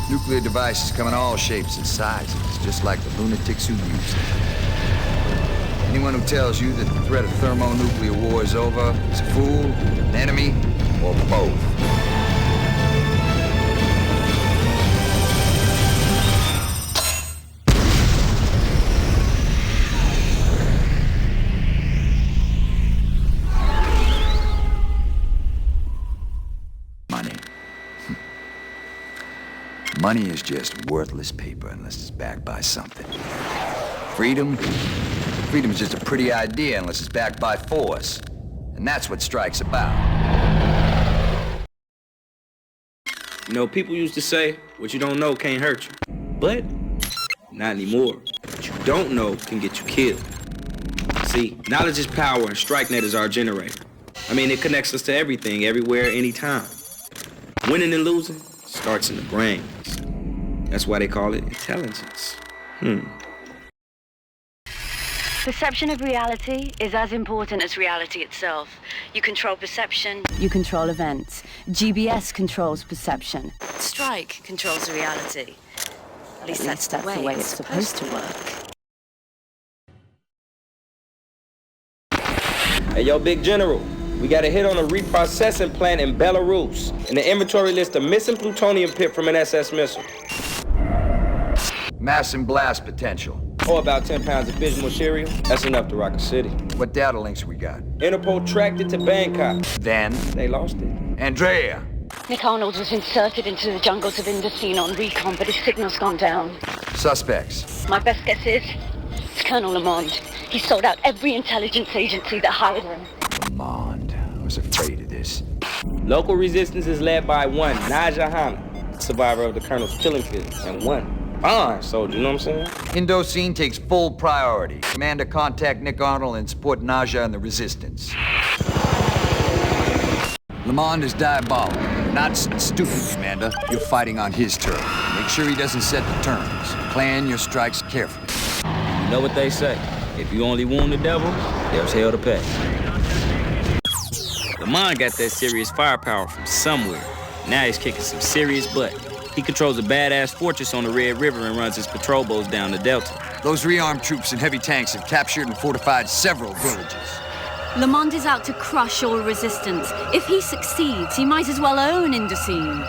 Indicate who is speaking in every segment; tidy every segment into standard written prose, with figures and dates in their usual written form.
Speaker 1: Nuclear devices come in all shapes and sizes, just like the lunatics who use them. Anyone who tells you that the threat of thermonuclear war is over is a fool, an enemy, or both. Money is just worthless paper unless it's backed by something. Freedom? Freedom is just a pretty idea unless it's backed by force. And that's what Strike's about.
Speaker 2: You know, people used to say, what you don't know can't hurt you. But, not anymore. What you don't know can get you killed. See, knowledge is power and StrikeNet is our generator. I mean, it connects us to everything, everywhere, anytime. Winning and losing starts in the brain. That's why they call it intelligence.
Speaker 3: Perception of reality is as important as reality itself. You control perception, you control events. GBS controls perception. Strike controls reality. At least that's the way it's supposed to work.
Speaker 2: Hey, yo, Big General. We got a hit on a reprocessing plant in Belarus. In the inventory list, a missing plutonium pit from an SS missile.
Speaker 1: Mass and blast potential.
Speaker 2: Or about 10 pounds of fission material. That's enough to rock a city.
Speaker 1: What data links we got?
Speaker 2: Interpol tracked it to Bangkok.
Speaker 1: Then?
Speaker 2: They lost it.
Speaker 1: Andrea!
Speaker 3: Nick Arnold was inserted into the jungles of Indocene on recon, but his signal's gone down.
Speaker 1: Suspects?
Speaker 3: My best guess is it's Colonel Lamond. He sold out every intelligence agency that hired him.
Speaker 1: Lamond. I was afraid of this.
Speaker 2: Local resistance is led by one, Naja Hana, survivor of the Colonel's killing field, and one fine soldier, you know what I'm saying?
Speaker 1: Indocene takes full priority. Commander, contact Nick Arnold and support Naja and the resistance. Lamond is diabolical. Not stupid, Commander. You're fighting on his turf. Make sure he doesn't set the terms. Plan your strikes carefully.
Speaker 2: You know what they say. If you only wound the devil, there's hell to pay. Lamond got that serious firepower from somewhere. Now he's kicking some serious butt. He controls a badass fortress on the Red River and runs his patrol boats down the Delta.
Speaker 1: Those rearmed troops and heavy tanks have captured and fortified several villages.
Speaker 4: Lamond is out to crush all resistance. If he succeeds, he might as well own Indocene.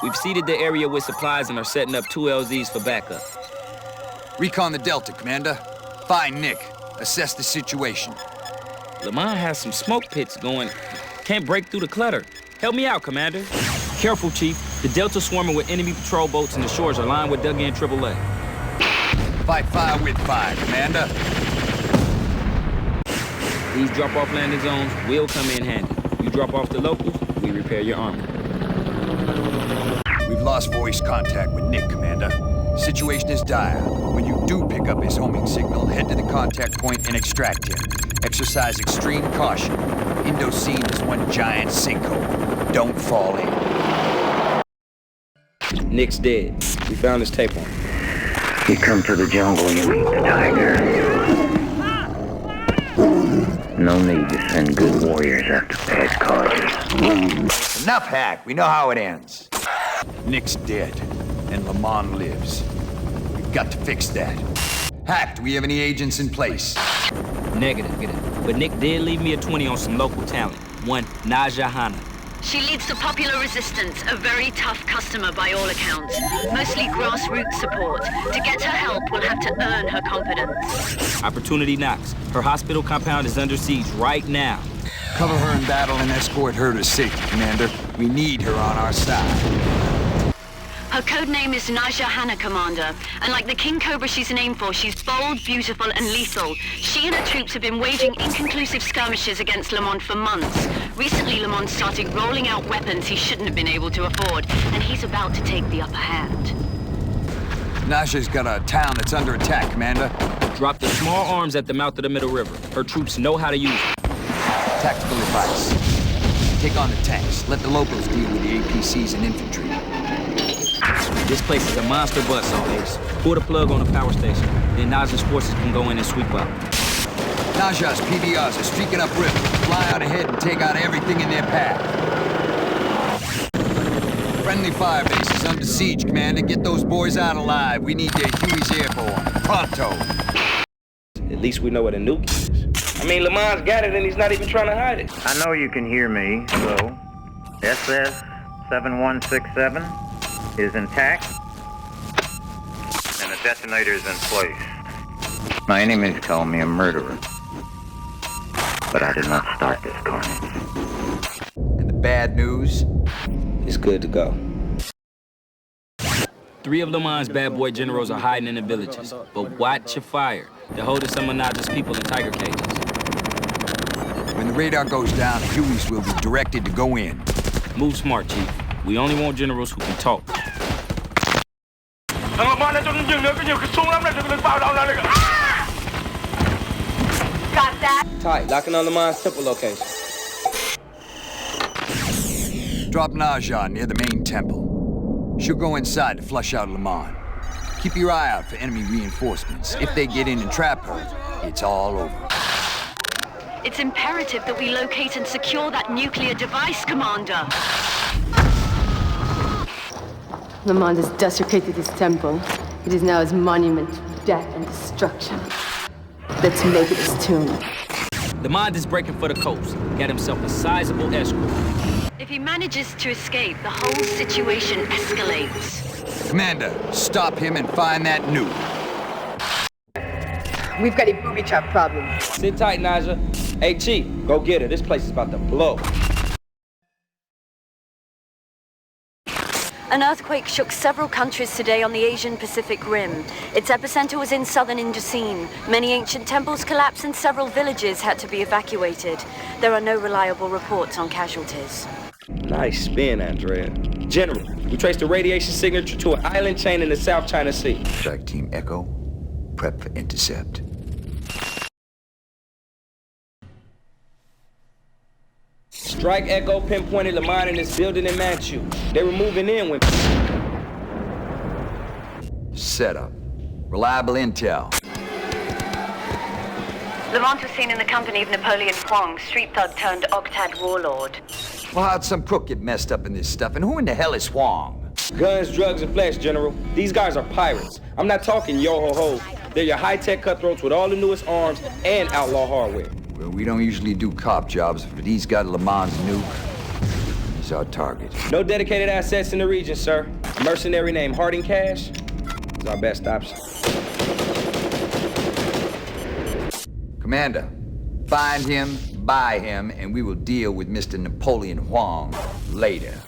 Speaker 2: We've seeded the area with supplies and are setting up 2 LZs for backup.
Speaker 1: Recon the Delta, Commander. Find Nick. Assess the situation.
Speaker 2: Lamond has some smoke pits going. Can't break through the clutter. Help me out, Commander. Careful, Chief. The Delta's swarming with enemy patrol boats and the shores are lined with dug-in AAA.
Speaker 1: Fight fire with fire, Commander.
Speaker 2: These drop-off landing zones will come in handy. You drop off the locals, we repair your armor.
Speaker 1: We've lost voice contact with Nick, Commander. Situation is dire. When you do pick up his homing signal, head to the contact point and extract him. Exercise extreme caution. Indocene is one giant sinkhole. Don't fall in.
Speaker 2: Nick's dead. We found his tape on him.
Speaker 5: You come to the jungle, you eat the tiger. No need to send good warriors after bad causes.
Speaker 1: Enough, Hack. We know how it ends. Nick's dead, and Lamond lives. We've got to fix that. Hack, do we have any agents in place?
Speaker 2: Negative. But Nick did leave me a 20 on some local talent. One, Naja Hana.
Speaker 3: She leads the popular resistance, a very tough customer by all accounts. Mostly grassroots support. To get her help, we'll have to earn her confidence.
Speaker 2: Opportunity knocks. Her hospital compound is under siege right now.
Speaker 1: Cover her in battle and escort her to safety, Commander. We need her on our side.
Speaker 3: Her code name is Naja Hana, Commander. And like the King Cobra she's named for, she's bold, beautiful, and lethal. She and her troops have been waging inconclusive skirmishes against Lamond for months. Recently, Lamond started rolling out weapons he shouldn't have been able to afford, and he's about to take the upper hand.
Speaker 1: Naja's got a town that's under attack, Commander.
Speaker 2: Drop the small arms at the mouth of the Middle River. Her troops know how to use them.
Speaker 1: Tactical advice. Take on the tanks. Let the locals deal with the APCs and infantry.
Speaker 2: This place is a monster bus, Ace. Pull the plug on the power station. Then Naja's forces can go in and sweep up.
Speaker 1: Naja's PBRs are streaking upriver. Fly out ahead and take out everything in their path. Friendly firebase is under siege, Commander. Get those boys out alive. We need their Huey's airborne. Pronto.
Speaker 2: At least we know what a nuke is. I mean, Lamont's got it and he's not even trying to hide it.
Speaker 5: I know you can hear me, so SS-7167 is intact, and the detonator is in place. My enemies call me a murderer, but I did not start this carnage.
Speaker 1: And the bad news?
Speaker 2: It's good to go.
Speaker 6: 3 of Lamont's bad boy generals are hiding in the villages. But watch your fire. They're holding some of Naja's people in tiger cages.
Speaker 1: When the radar goes down, the Hueys will be directed to go in.
Speaker 6: Move smart, Chief. We only want generals who can talk.
Speaker 3: Got that?
Speaker 2: Tight, locking on Lamont's temple location.
Speaker 1: Drop Naja near the main temple. She'll go inside to flush out Lamont. Keep your eye out for enemy reinforcements. If they get in and trap her, it's all over.
Speaker 3: It's imperative that we locate and secure that nuclear device, Commander.
Speaker 7: Lamont has desecrated his temple. It is now his monument to death and destruction. Let's make it his tomb.
Speaker 6: Lamont is breaking for the coast. Got himself a sizable escort.
Speaker 3: If he manages to escape, the whole situation escalates.
Speaker 1: Commander, stop him and find that nuke.
Speaker 7: We've got a booby trap problem.
Speaker 2: Sit tight, Naja. Hey, Chief, go get her. This place is about to blow.
Speaker 4: An earthquake shook several countries today on the Asian Pacific Rim. Its epicenter was in southern Indochine. Many ancient temples collapsed and several villages had to be evacuated. There are no reliable reports on casualties.
Speaker 2: Nice spin, Andrea. General, we traced the radiation signature to an island chain in the South China Sea.
Speaker 1: Strike Team Echo, prep for intercept.
Speaker 2: Strike Echo pinpointed Lamont in this building in Manchu. They were moving in when...
Speaker 1: Setup. Reliable intel.
Speaker 3: Lamont was seen in the company of Napoleon Huang, street thug turned Octad warlord.
Speaker 1: Well, how'd some crook get messed up in this stuff? And who in the hell is Huang?
Speaker 2: Guns, drugs, and flesh, General. These guys are pirates. I'm not talking yo-ho-ho. They're your high-tech cutthroats with all the newest arms and outlaw hardware.
Speaker 1: Well, we don't usually do cop jobs, but he's got Lamont's nuke. He's our target.
Speaker 2: No dedicated assets in the region, sir. A mercenary named Harding Cash is our best option.
Speaker 1: Commander, find him, buy him, and we will deal with Mr. Napoleon Huang later.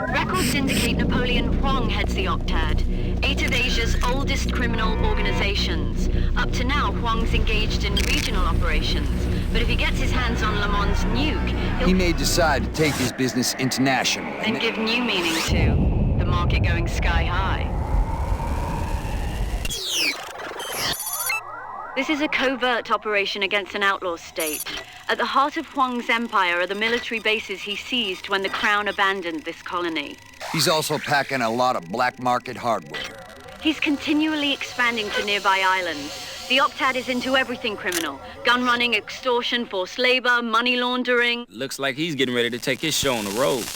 Speaker 3: Records indicate Napoleon Huang heads the Octad, 8 of Asia's oldest criminal organizations. Up to now, Huang's engaged in regional operations, but if he gets his hands on Lamont's nuke,
Speaker 1: He may decide to take his business international.
Speaker 3: and give new meaning to the market going sky high. This is a covert operation against an outlaw state. At the heart of Huang's empire are the military bases he seized when the Crown abandoned this colony.
Speaker 1: He's also packing a lot of black market hardware.
Speaker 3: He's continually expanding to nearby islands. The Octad is into everything criminal. Gun running, extortion, forced labor, money laundering.
Speaker 6: Looks like he's getting ready to take his show on the road.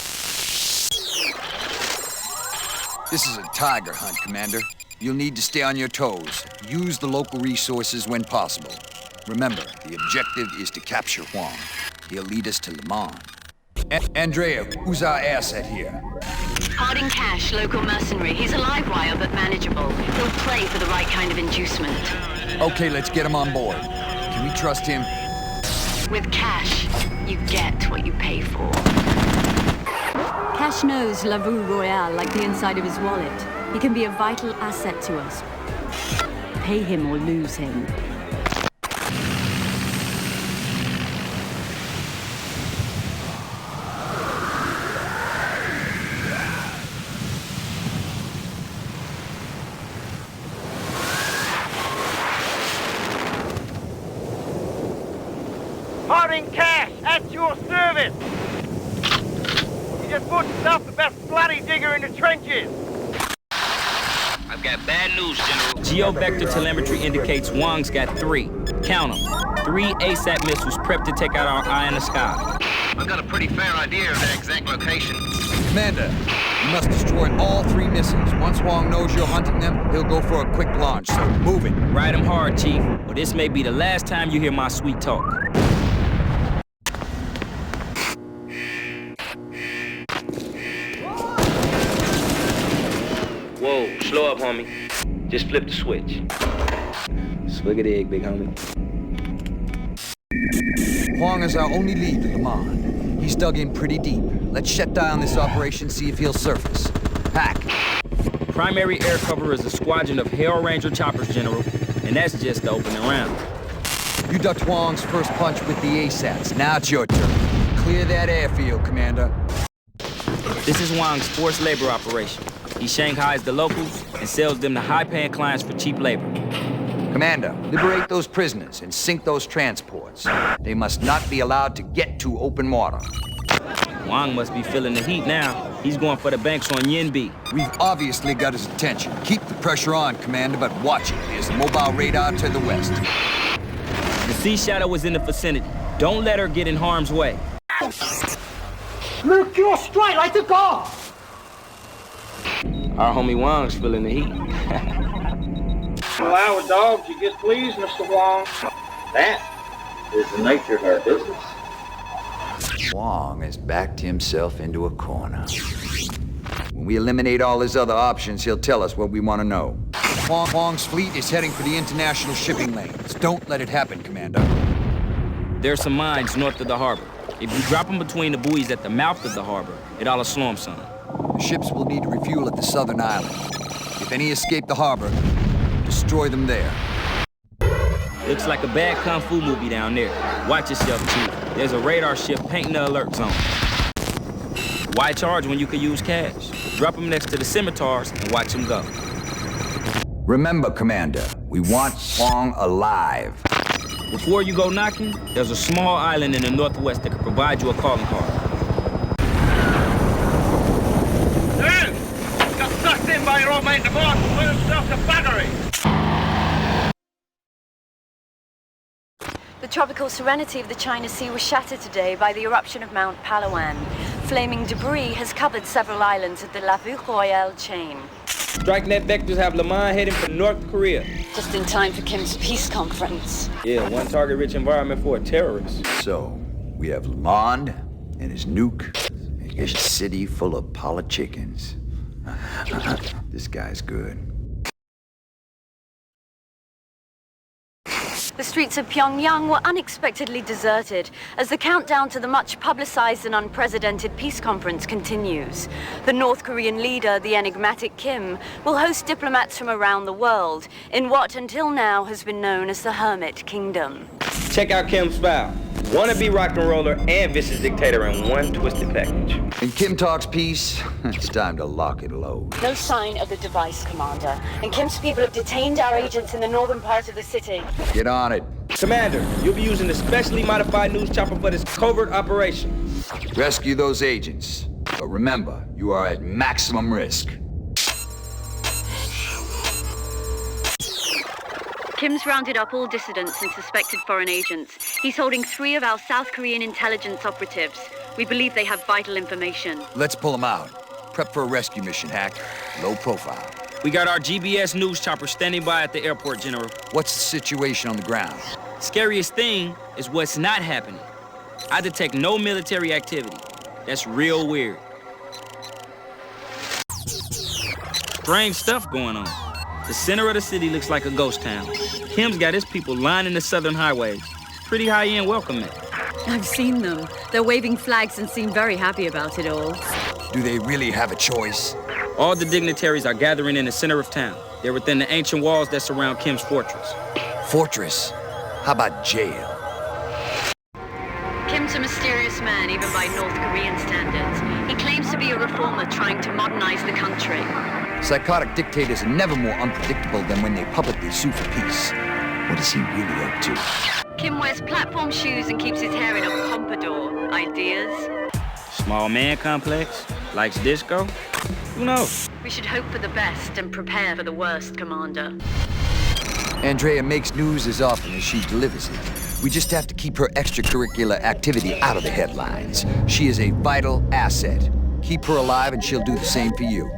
Speaker 1: This is a tiger hunt, Commander. You'll need to stay on your toes. Use the local resources when possible. Remember, the objective is to capture Huang. He'll lead us to Lamont. Andrea, who's our asset here?
Speaker 3: Harding Cash, local mercenary. He's a live wire, but manageable. He'll play for the right kind of inducement.
Speaker 1: Okay, let's get him on board. Can we trust him?
Speaker 3: With Cash, you get what you pay for.
Speaker 4: Cash knows La Rue Royale like the inside of his wallet. He can be a vital asset to us. Pay him or lose him.
Speaker 8: Harding Cash, at your service! You just bought yourself the best bloody digger in the trenches!
Speaker 6: I've got bad news, General. Geovector telemetry indicates Huang's got 3. Count them. 3 ASAP missiles prepped to take out our eye in the sky.
Speaker 9: I've got a pretty fair idea of their exact location.
Speaker 1: Commander, You must destroy all 3 missiles. Once Huang knows you're hunting them, he'll go for a quick launch, so move it.
Speaker 6: Ride him hard, Chief, or this may be the last time you hear my sweet talk.
Speaker 2: Whoa, slow up, homie. Just flip the switch. Swig of the egg, big homie.
Speaker 1: Huang is our only lead to Le Mans. He's dug in pretty deep. Let's shut down this operation, see if he'll surface. Hack.
Speaker 6: Primary air cover is a squadron of Hell Ranger choppers, General, and that's just the opening round.
Speaker 1: You ducked Huang's first punch with the ASATs. Now it's your turn. Clear that airfield, Commander.
Speaker 6: This is Wang's forced labor operation. He shanghais the locals and sells them to high-paying clients for cheap labor.
Speaker 1: Commander, liberate those prisoners and sink those transports. They must not be allowed to get to open water.
Speaker 6: Wang must be feeling the heat now. He's going for the banks on Yinbi.
Speaker 1: We've obviously got his attention. Keep the pressure on, Commander, but watch it. There's a mobile radar to the west.
Speaker 6: The Sea Shadow is in the vicinity. Don't let her get in harm's way.
Speaker 8: Mercure straight, like the go!
Speaker 2: Our homie Wang's feeling the heat.
Speaker 8: Well, our dogs, you get pleased, Mr. Huang. That is the nature of our business.
Speaker 1: Huang has backed himself into a corner. When we eliminate all his other options, he'll tell us what we want to know. Huang's fleet is heading for the international shipping lanes. Don't let it happen, Commander.
Speaker 6: There's some mines north of the harbor. If you drop them between the buoys at the mouth of the harbor, it ought to slow them some.
Speaker 1: The ships will need to refuel at the southern island. If any escape the harbor, destroy them there.
Speaker 6: Looks like a bad kung fu movie down there. Watch yourself, Chief. There's a radar ship painting the alert zone. Why charge when you could use cash? Drop them next to the scimitars and watch them go.
Speaker 1: Remember, Commander, we want Huang alive.
Speaker 6: Before you go knocking, there's a small island in the northwest that can provide you a calling card.
Speaker 8: Got sucked in by your old mate the boss and put himself to battery.
Speaker 4: The tropical serenity of the China Sea was shattered today by the eruption of Mount Palawan. Flaming debris has covered several islands of the La Vue Royale chain.
Speaker 2: StrikeNet vectors have Le Mans heading for North Korea.
Speaker 4: Just in time for Kim's peace conference.
Speaker 2: Yeah, one target-rich environment for a terrorist.
Speaker 1: So, we have Lamond and his nuke, and a city full of polichickens. This guy's good.
Speaker 4: The streets of Pyongyang were unexpectedly deserted as the countdown to the much-publicized and unprecedented peace conference continues. The North Korean leader, the enigmatic Kim, will host diplomats from around the world in what until now has been known as the Hermit Kingdom.
Speaker 2: Check out Kim's file. Wannabe rock and roller and vicious dictator in one twisted package.
Speaker 1: When Kim talks peace, it's time to lock and load.
Speaker 4: No sign of the device, Commander. And Kim's people have detained our agents in the northern part of the city.
Speaker 1: Get on it.
Speaker 2: Commander, you'll be using the specially modified news chopper for this covert operation.
Speaker 1: Rescue those agents. But remember, you are at maximum risk.
Speaker 3: Kim's rounded up all dissidents and suspected foreign agents. He's holding 3 of our South Korean intelligence operatives. We believe they have vital information.
Speaker 1: Let's pull them out. Prep for a rescue mission, Hack. Low profile.
Speaker 6: We got our GBS news chopper standing by at the airport, General.
Speaker 1: What's the situation on the ground?
Speaker 6: Scariest thing is what's not happening. I detect no military activity. That's real weird. Strange stuff going on. The center of the city looks like a ghost town. Kim's got his people lining the southern highways. Pretty high-end welcome mat.
Speaker 4: I've seen them. They're waving flags and seem very happy about it all.
Speaker 1: Do they really have a choice?
Speaker 6: All the dignitaries are gathering in the center of town. They're within the ancient walls that surround Kim's fortress.
Speaker 1: Fortress? How about jail?
Speaker 3: Kim's a mysterious man, even by North Korean standards. He claims to be a reformer trying to modernize the country.
Speaker 1: Psychotic dictators are never more unpredictable than when they publicly sue for peace. What is he really up to?
Speaker 3: Kim wears platform shoes and keeps his hair in a pompadour. Ideas?
Speaker 6: Small man complex? Likes disco? Who knows?
Speaker 3: We should hope for the best and prepare for the worst, Commander.
Speaker 1: Andrea makes news as often as she delivers it. We just have to keep her extracurricular activity out of the headlines. She is a vital asset. Keep her alive and she'll do the same for you.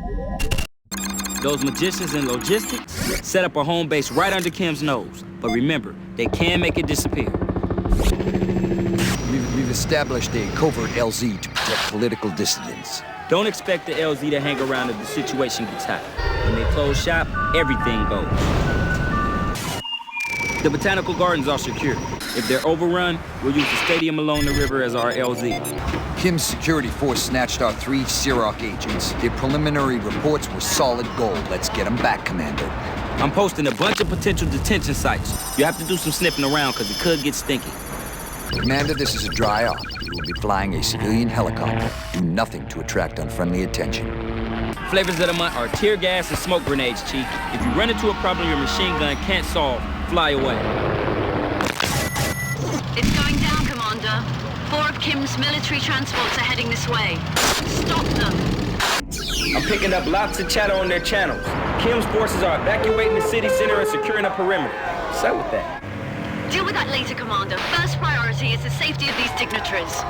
Speaker 6: Those magicians in logistics set up a home base right under Kim's nose. But remember, they can make it disappear.
Speaker 1: We've established a covert LZ to protect political dissidents.
Speaker 6: Don't expect the LZ to hang around if the situation gets hot. When they close shop, everything goes. The botanical gardens are secure. If they're overrun, we'll use the stadium along the river as our LZ.
Speaker 1: Kim's security force snatched our 3 Siroc agents. Their preliminary reports were solid gold. Let's get them back, Commander.
Speaker 6: I'm posting a bunch of potential detention sites. You have to do some sniffing around because it could get stinky.
Speaker 1: Commander, this is a dry op. We will be flying a civilian helicopter. Do nothing to attract unfriendly attention.
Speaker 6: Flavors of the month are tear gas and smoke grenades, Chief. If you run into a problem your machine gun can't solve, fly away.
Speaker 3: It's going down, Commander. 4 of Kim's military transports are heading this way. Stop them.
Speaker 6: I'm picking up lots of chatter on their channels. Kim's forces are evacuating the city center and securing a perimeter. What's up with that?
Speaker 3: Deal with that later, Commander. First priority is the safety of these dignitaries.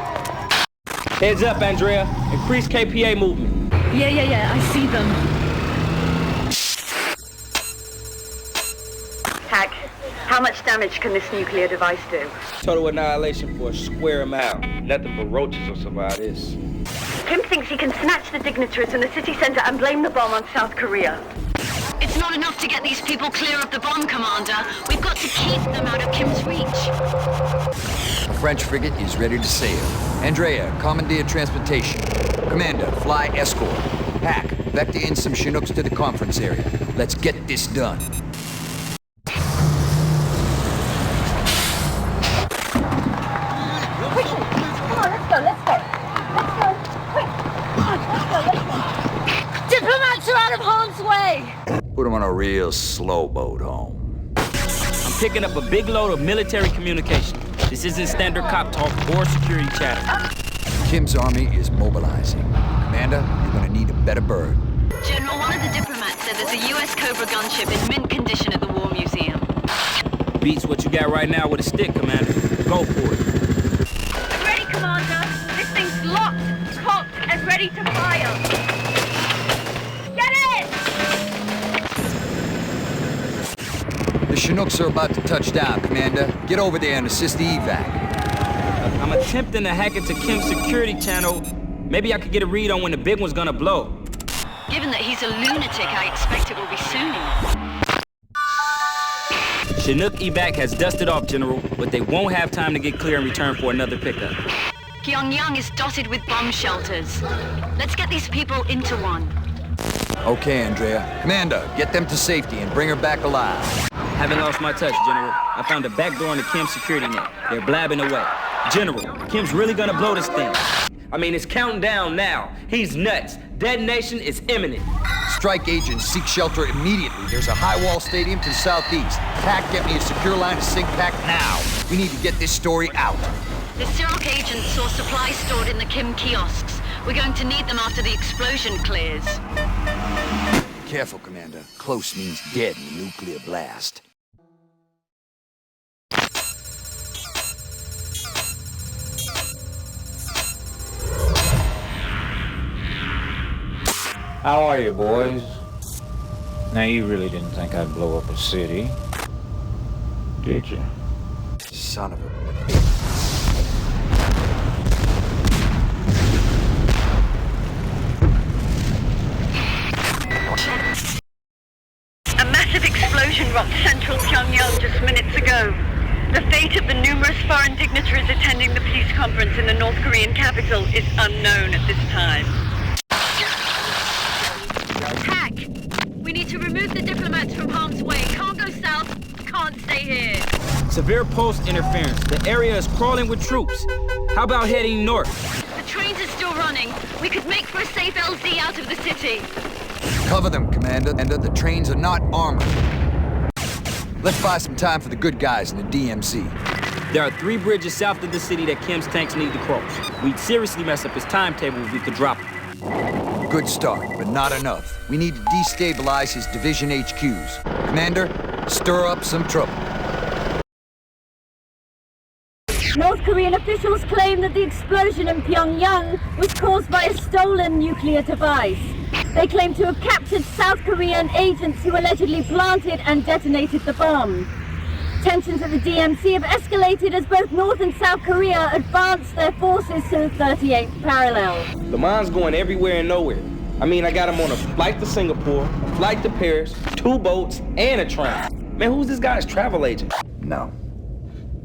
Speaker 6: Heads up, Andrea. Increase KPA movement.
Speaker 3: Yeah, I see them.
Speaker 4: Hack, how much damage can this nuclear device do?
Speaker 2: Total annihilation for a square mile. Nothing but roaches or something like this.
Speaker 4: Kim thinks he can snatch the dignitaries from the city center and blame the bomb on South Korea.
Speaker 3: It's not enough to get these people clear of the bomb, Commander. We've got to keep them out of Kim's reach.
Speaker 1: A French frigate is ready to sail. Andrea, commandeer transportation. Commander, fly escort. Hack, vector in some Chinooks to the conference area. Let's get this done.
Speaker 4: Diplomats are out of harm's way!
Speaker 1: Put them on a real slow boat home.
Speaker 6: I'm picking up a big load of military communication. This isn't standard cop talk or security chatter.
Speaker 1: Kim's army is mobilizing. Commander, you're gonna need a better bird.
Speaker 3: General, one of the diplomats said there's a U.S. Cobra gunship in mint condition at the War Museum.
Speaker 6: Beats what you got right now with a stick, Commander. Go for it.
Speaker 4: Ready, Commander. This thing's locked, cocked, and ready to fire. Get in!
Speaker 1: The Chinooks are about to touch down, Commander. Get over there and assist the evac.
Speaker 6: I'm attempting to hack into Kim's security channel. Maybe I could get a read on when the big one's gonna blow.
Speaker 3: Given that he's a lunatic, I expect it will be soon.
Speaker 6: Chinook evac has dusted off, General, but they won't have time to get clear in return for another pickup.
Speaker 3: Pyongyang is dotted with bomb shelters. Let's get these people into one.
Speaker 1: Okay, Andrea. Commander, get them to safety and bring her back alive.
Speaker 6: Haven't lost my touch, General. I found a back door in the Kim security net. They're blabbing away. General, Kim's really gonna blow this thing. I mean, it's counting down now. He's nuts. Detonation is imminent.
Speaker 1: Strike agents seek shelter immediately. There's a high-wall stadium to the southeast. Pack, get me a secure line to sink Pack now. We need to get this story out.
Speaker 3: The Siroc agents saw supplies stored in the Kim kiosks. We're going to need them after the explosion clears.
Speaker 1: Careful, Commander. Close means dead in a nuclear blast.
Speaker 9: How are you, boys? Now, you really didn't think I'd blow up a city, did you?
Speaker 1: Son of a...
Speaker 4: A massive explosion rocked central Pyongyang just minutes ago. The fate of the numerous foreign dignitaries attending the peace conference in the North Korean capital is unknown at this time.
Speaker 3: Hack! We need to remove the diplomats from harm's way. Can't go south, can't stay here.
Speaker 6: Severe post interference. The area is crawling with troops. How about heading north?
Speaker 3: The trains are still running. We could make for a safe LZ out of the city.
Speaker 1: Cover them, Commander. And the trains are not armored. Let's buy some time for the good guys in the DMZ.
Speaker 6: There are 3 bridges south of the city that Kim's tanks need to cross. We'd seriously mess up his timetable if we could drop him.
Speaker 1: Good start, but not enough. We need to destabilize his division HQs. Commander, stir up some trouble.
Speaker 10: North Korean officials claim that the explosion in Pyongyang was caused by a stolen nuclear device. They claim to have captured South Korean agents who allegedly planted and detonated the bomb. Tensions at the DMZ have escalated as both North and South Korea advance their forces to the 38th parallel.
Speaker 2: Lamont's going everywhere and nowhere. I mean, I got him on a flight to Singapore, a flight to Paris, 2 boats, and a train. Man, who's this guy's travel agent?
Speaker 1: No.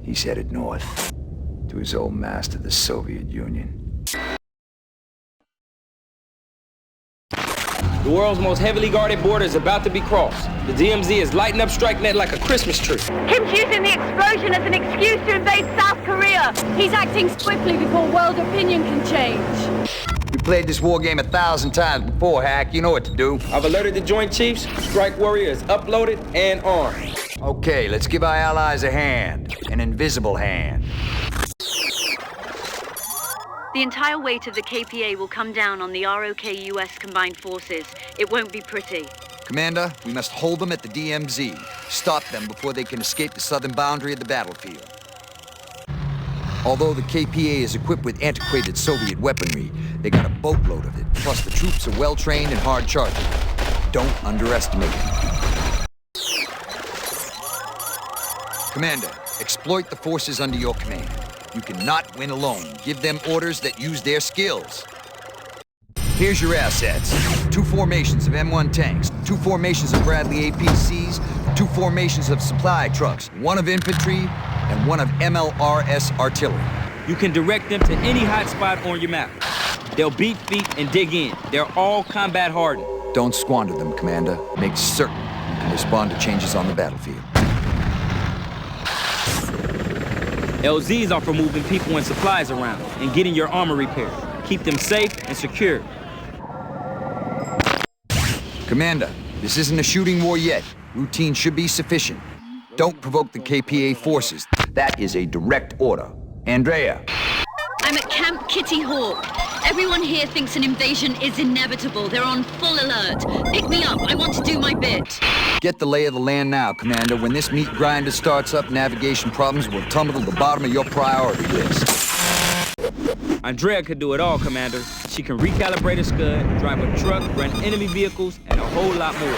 Speaker 1: He's headed north. To his old master, the Soviet Union.
Speaker 2: The world's most heavily guarded border is about to be crossed. The DMZ is lighting up StrikeNet like a Christmas tree.
Speaker 10: Kim's using the explosion as an excuse to invade South Korea. He's acting swiftly before world opinion can change.
Speaker 1: You played this war game 1,000 times before, Hack. You know what to do.
Speaker 2: I've alerted the Joint Chiefs. Strike Warrior is uploaded and armed.
Speaker 1: Okay, let's give our allies a hand. An invisible hand.
Speaker 4: The entire weight of the KPA will come down on the ROK-US combined forces. It won't be pretty.
Speaker 1: Commander, we must hold them at the DMZ. Stop them before they can escape the southern boundary of the battlefield. Although the KPA is equipped with antiquated Soviet weaponry, they got a boatload of it. Plus, the troops are well-trained and hard-charging. Don't underestimate them. Commander, exploit the forces under your command. You cannot win alone. Give them orders that use their skills. Here's your assets. 2 formations of M1 tanks, 2 formations of Bradley APCs, 2 formations of supply trucks, 1 of infantry, and 1 of MLRS artillery.
Speaker 6: You can direct them to any hot spot on your map. They'll beat feet and dig in. They're all combat hardened.
Speaker 1: Don't squander them, Commander. Make certain you can respond to changes on the battlefield.
Speaker 6: LZs are for moving people and supplies around and getting your armor repaired. Keep them safe and secure.
Speaker 1: Commander, this isn't a shooting war yet. Routine should be sufficient. Don't provoke the KPA forces. That is a direct order. Andrea.
Speaker 3: I'm at Camp Kitty Hawk. Everyone here thinks an invasion is inevitable. They're on full alert. Pick me up. I want to do my bit.
Speaker 1: Get the lay of the land now, Commander. When this meat grinder starts up, navigation problems will tumble to the bottom of your priority list.
Speaker 6: Andrea could do it all, Commander. She can recalibrate a Scud, drive a truck, run enemy vehicles, and a whole lot more.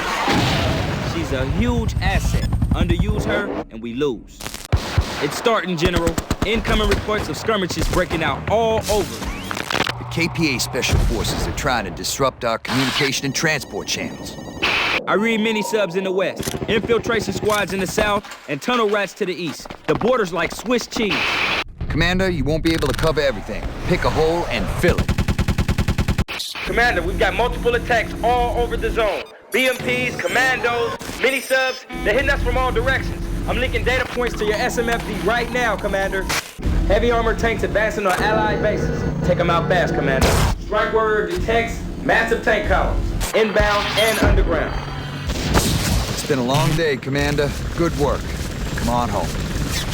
Speaker 6: She's a huge asset. Underuse her, and we lose. It's starting, General. Incoming reports of skirmishes breaking out all over.
Speaker 1: The KPA Special Forces are trying to disrupt our communication and transport channels.
Speaker 6: I read mini-subs in the west, infiltration squads in the south, and tunnel rats to the east. The border's like Swiss cheese.
Speaker 1: Commander, you won't be able to cover everything. Pick a hole and fill it.
Speaker 2: Commander, we've got multiple attacks all over the zone. BMPs, commandos, mini-subs, they're hitting us from all directions. I'm linking data points to your SMFD right now, Commander. Heavy armored tanks advancing on allied bases. Take them out fast, Commander. Strike Warrior detects massive tank columns, inbound and underground.
Speaker 1: It's been a long day, Commander. Good work. Come on home.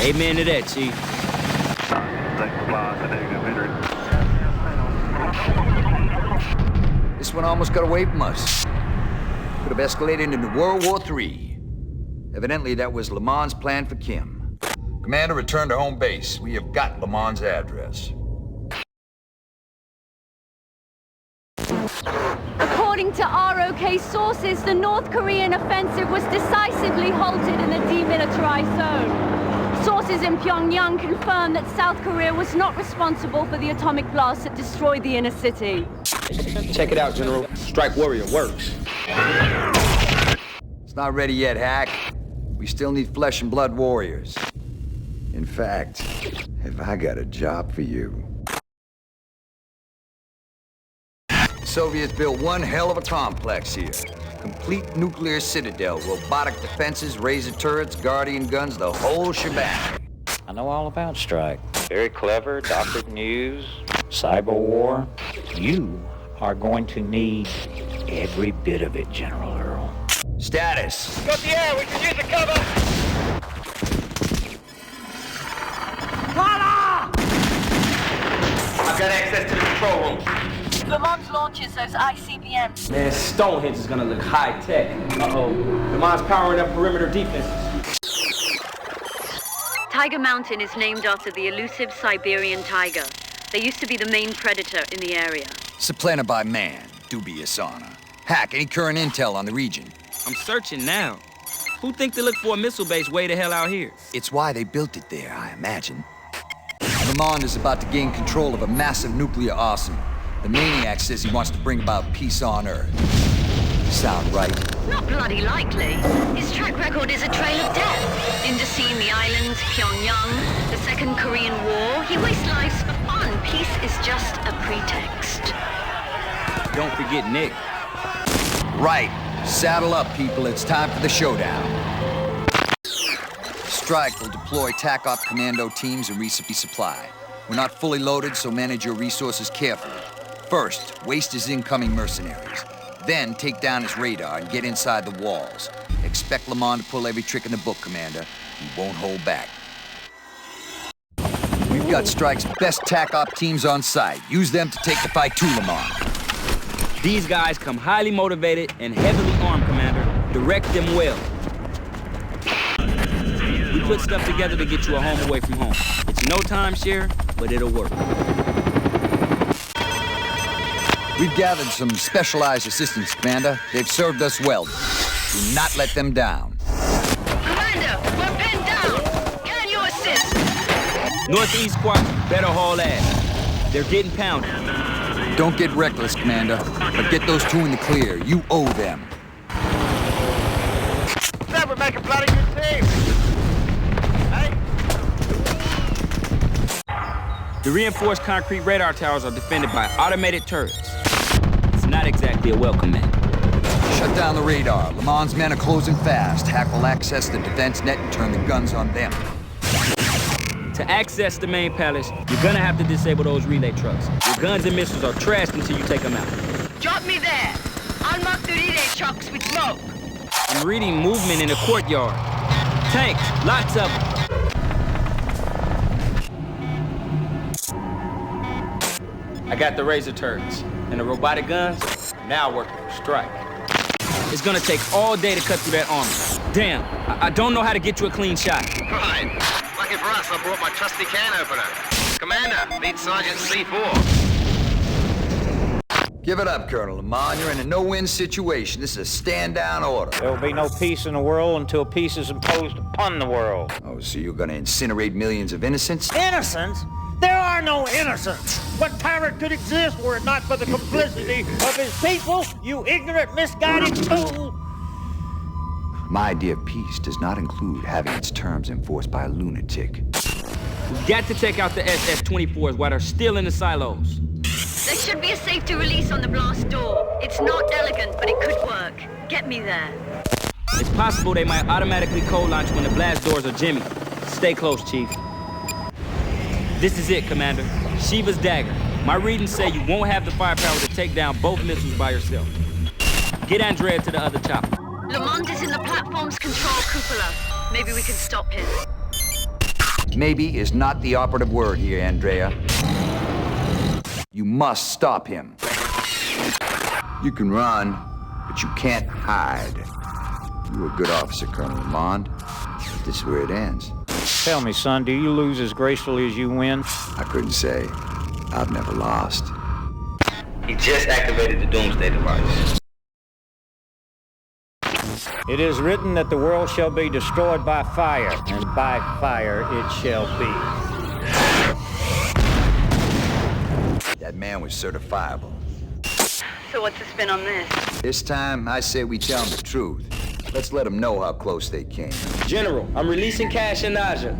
Speaker 6: Amen to that, Chief.
Speaker 1: This one almost got away from us. Could have escalated into World War III. Evidently, that was Lamont's plan for Kim. Commander, return to home base. We have got Lamont's address.
Speaker 10: According to ROK sources, the North Korean offensive was decisively halted in the demilitarized zone. Sources in Pyongyang confirm that South Korea was not responsible for the atomic blast that destroyed the inner city.
Speaker 2: Check it out, General. Strike Warrior works.
Speaker 1: It's not ready yet, Hack. We still need flesh and blood warriors. In fact, have I got a job for you? The Soviets built one hell of a complex here. Complete nuclear citadel, robotic defenses, razor turrets, guardian guns, the whole shebang.
Speaker 9: I know all about Strike. Very clever, doctored news, cyber war. You are going to need every bit of it, General Earl.
Speaker 1: Status.
Speaker 2: Got the air, we can use the cover! I've got access to the control room.
Speaker 10: Lamont launches those ICBMs.
Speaker 2: Man, Stonehenge is gonna look high-tech. Uh-oh. Lamont's powering up perimeter defenses.
Speaker 4: Tiger Mountain is named after the elusive Siberian tiger. They used to be the main predator in the area.
Speaker 1: Supplanted by man, dubious honor. Hack, any current intel on the region?
Speaker 6: I'm searching now. Who think to look for a missile base way the hell out here?
Speaker 1: It's why they built it there, I imagine. Lamond is about to gain control of a massive nuclear arsenal. The maniac says he wants to bring about peace on Earth. Sound right?
Speaker 3: Not bloody likely. His track record is a trail of death. Indochine, the islands, Pyongyang, the Second Korean War. He wastes lives for fun. Peace is just a pretext.
Speaker 6: Don't forget Nick.
Speaker 1: Right. Saddle up, people. It's time for the showdown. Strike will deploy TACOP commando teams and recipe supply. We're not fully loaded, so manage your resources carefully. First, waste his incoming mercenaries. Then, take down his radar and get inside the walls. Expect Lamond to pull every trick in the book, Commander. He won't hold back. We've got Strike's best TACOP teams on site. Use them to take the fight to Lamond.
Speaker 6: These guys come highly motivated and heavily armed, Commander. Direct them well. We put stuff together to get you a home away from home. It's no timeshare, but it'll work.
Speaker 1: We've gathered some specialized assistants, Commander. They've served us well. Do not let them down.
Speaker 3: Commander, we're pinned down. Can you assist?
Speaker 6: Northeast squad, better haul ass. They're getting pounded.
Speaker 1: Don't get reckless, Commander, but get those two in the clear. You owe them.
Speaker 8: That would make a bloody good team. Hey?
Speaker 6: The reinforced concrete radar towers are defended by automated turrets. It's not exactly a welcome mat.
Speaker 1: Shut down the radar. Lamond's men are closing fast. Hack will access the defense net and turn the guns on them.
Speaker 6: To access the main palace, you're gonna have to disable those relay trucks. Your guns and missiles are trashed until you take them out.
Speaker 3: Drop me there. I'll mark the relay trucks with smoke.
Speaker 6: I'm reading movement in the courtyard. Tanks, lots of them. I got the razor turrets, and the robotic guns now working for Strike. It's gonna take all day to cut through that armor. Damn, I don't know how to get you a clean shot.
Speaker 11: Right. Lucky for us, I brought my trusty can opener. Commander, meet Sergeant C4.
Speaker 1: Give it up, Colonel Lamond. You're in a no-win situation. This is a stand-down order.
Speaker 9: There will be no peace in the world until peace is imposed upon the world.
Speaker 1: Oh, so you're gonna incinerate millions of innocents?
Speaker 8: Innocents? There are no innocents. What pirate could exist were it not for the complicity of his people, you ignorant, misguided fool?
Speaker 1: My idea of peace does not include having its terms enforced by a lunatic.
Speaker 6: We've got to take out the SS-24s while they're still in the silos.
Speaker 3: There should be a safety release on the blast door. It's not elegant, but it could work. Get me there.
Speaker 6: It's possible they might automatically cold launch when the blast doors are jimmy. Stay close, Chief. This is it, Commander. Shiva's dagger. My readings say you won't have the firepower to take down both missiles by yourself. Get Andrea to the other chopper.
Speaker 3: Lamond is in the platform's control cupola. Maybe we can stop him.
Speaker 1: Maybe is not the operative word here, Andrea. You must stop him. You can run, but you can't hide. You're a good officer, Colonel Lamond. But this is where it ends.
Speaker 9: Tell me, son, do you lose as gracefully as you win?
Speaker 1: I couldn't say. I've never lost.
Speaker 2: He just activated the Doomsday device.
Speaker 9: It is written that the world shall be destroyed by fire, and by fire it shall be.
Speaker 1: That man was certifiable.
Speaker 4: So what's the spin on this?
Speaker 1: This time, I say we tell him the truth. Let's let them know how close they came.
Speaker 6: General, I'm releasing Cash and Naja.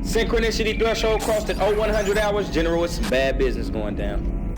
Speaker 6: Synchronicity threshold crossed at 0100 hours. General, it's some bad business going down.